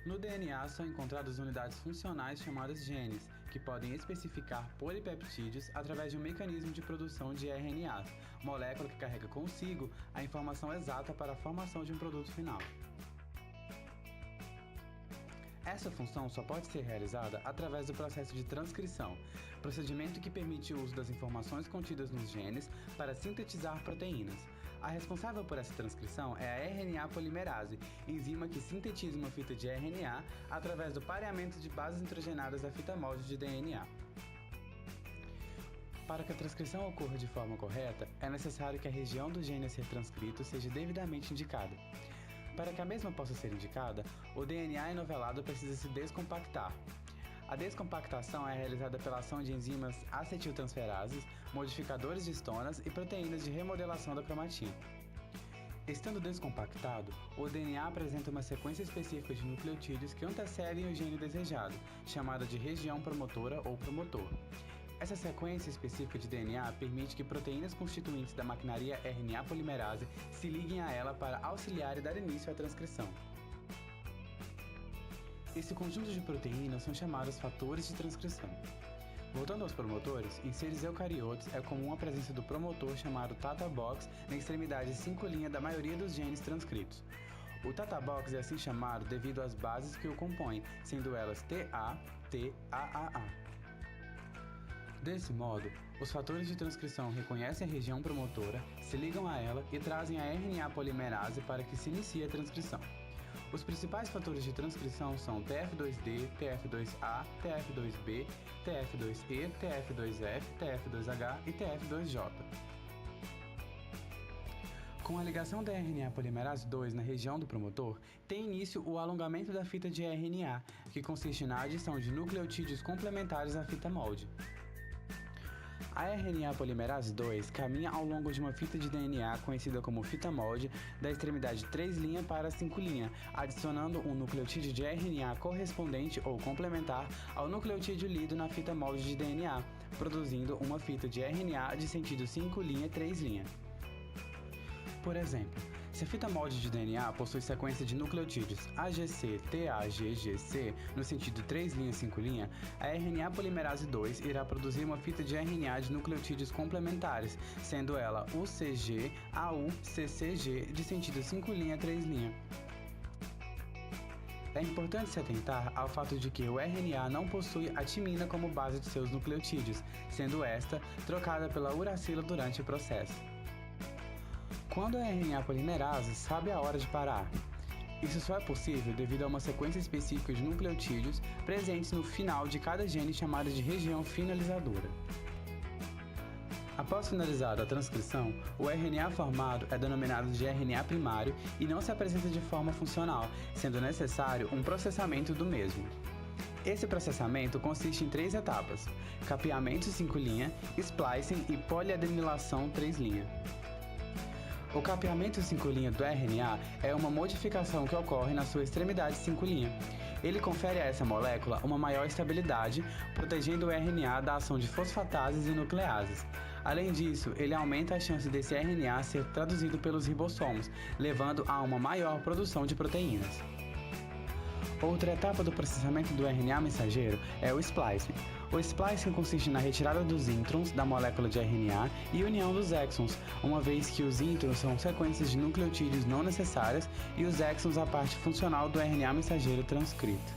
No DNA são encontradas unidades funcionais chamadas genes, que podem especificar polipeptídeos através de um mecanismo de produção de RNAs, molécula que carrega consigo a informação exata para a formação de um produto final. Essa função só pode ser realizada através do processo de transcrição, procedimento que permite o uso das informações contidas nos genes para sintetizar proteínas. A responsável por essa transcrição é a RNA polimerase, enzima que sintetiza uma fita de RNA através do pareamento de bases nitrogenadas da fita molde de DNA. Para que a transcrição ocorra de forma correta, é necessário que a região do gene a ser transcrito seja devidamente indicada. Para que a mesma possa ser indicada, o DNA enovelado precisa se descompactar. A descompactação é realizada pela ação de enzimas acetiltransferases, modificadores de histonas e proteínas de remodelação da cromatina. Estando descompactado, o DNA apresenta uma sequência específica de nucleotídeos que antecedem o gene desejado, chamada de região promotora ou promotor. Essa sequência específica de DNA permite que proteínas constituintes da maquinaria RNA polimerase se liguem a ela para auxiliar e dar início à transcrição. Esse conjunto de proteínas são chamados fatores de transcrição. Voltando aos promotores, em seres eucariotes é comum a presença do promotor chamado Tata Box na extremidade 5' da maioria dos genes transcritos. O Tata Box é assim chamado devido às bases que o compõem, sendo elas TA, T, AAA. Desse modo, os fatores de transcrição reconhecem a região promotora, se ligam a ela e trazem a RNA polimerase para que se inicie a transcrição. Os principais fatores de transcrição são TF2D, TF2A, TF2B, TF2E, TF2F, TF2H e TF2J. Com a ligação da RNA polimerase 2 na região do promotor, tem início o alongamento da fita de RNA, que consiste na adição de nucleotídeos complementares à fita molde. A RNA polimerase 2 caminha ao longo de uma fita de DNA conhecida como fita molde da extremidade 3' para 5', adicionando um nucleotídeo de RNA correspondente ou complementar ao nucleotídeo lido na fita molde de DNA, produzindo uma fita de RNA de sentido 5', 3'. Por exemplo, se a fita molde de DNA possui sequência de nucleotídeos AGC, TAG, GC no sentido 3', 5', a RNA polimerase 2 irá produzir uma fita de RNA de nucleotídeos complementares, sendo ela UCG, AU, CCG de sentido 5', 3'. É importante se atentar ao fato de que o RNA não possui a timina como base de seus nucleotídeos, sendo esta trocada pela uracila durante o processo. Quando a RNA polimerase sabe a hora de parar? Isso só é possível devido a uma sequência específica de nucleotídeos presentes no final de cada gene chamada de região finalizadora. Após finalizada a transcrição, o RNA formado é denominado de RNA primário e não se apresenta de forma funcional, sendo necessário um processamento do mesmo. Esse processamento consiste em 3 etapas: capeamento 5', splicing e poliadenilação 3'. O capeamento 5' do RNA é uma modificação que ocorre na sua extremidade 5'. Ele confere a essa molécula uma maior estabilidade, protegendo o RNA da ação de fosfatases e nucleases. Além disso, ele aumenta a chance desse RNA ser traduzido pelos ribossomos, levando a uma maior produção de proteínas. Outra etapa do processamento do RNA mensageiro é o splicing. O splicing consiste na retirada dos introns da molécula de RNA e união dos exons, uma vez que os introns são sequências de nucleotídeos não necessárias e os exons a parte funcional do RNA mensageiro transcrito.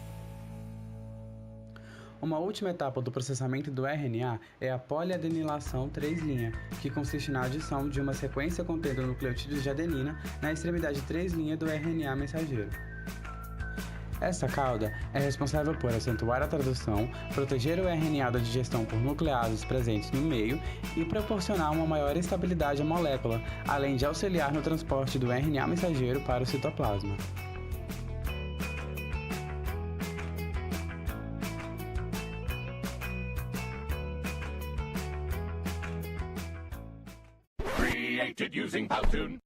Uma última etapa do processamento do RNA é a poliadenilação 3', que consiste na adição de uma sequência contendo nucleotídeos de adenina na extremidade 3' do RNA mensageiro. Essa cauda é responsável por acentuar a tradução, proteger o RNA da digestão por nucleases presentes no meio e proporcionar uma maior estabilidade à molécula, além de auxiliar no transporte do RNA mensageiro para o citoplasma. Created using Powtoon.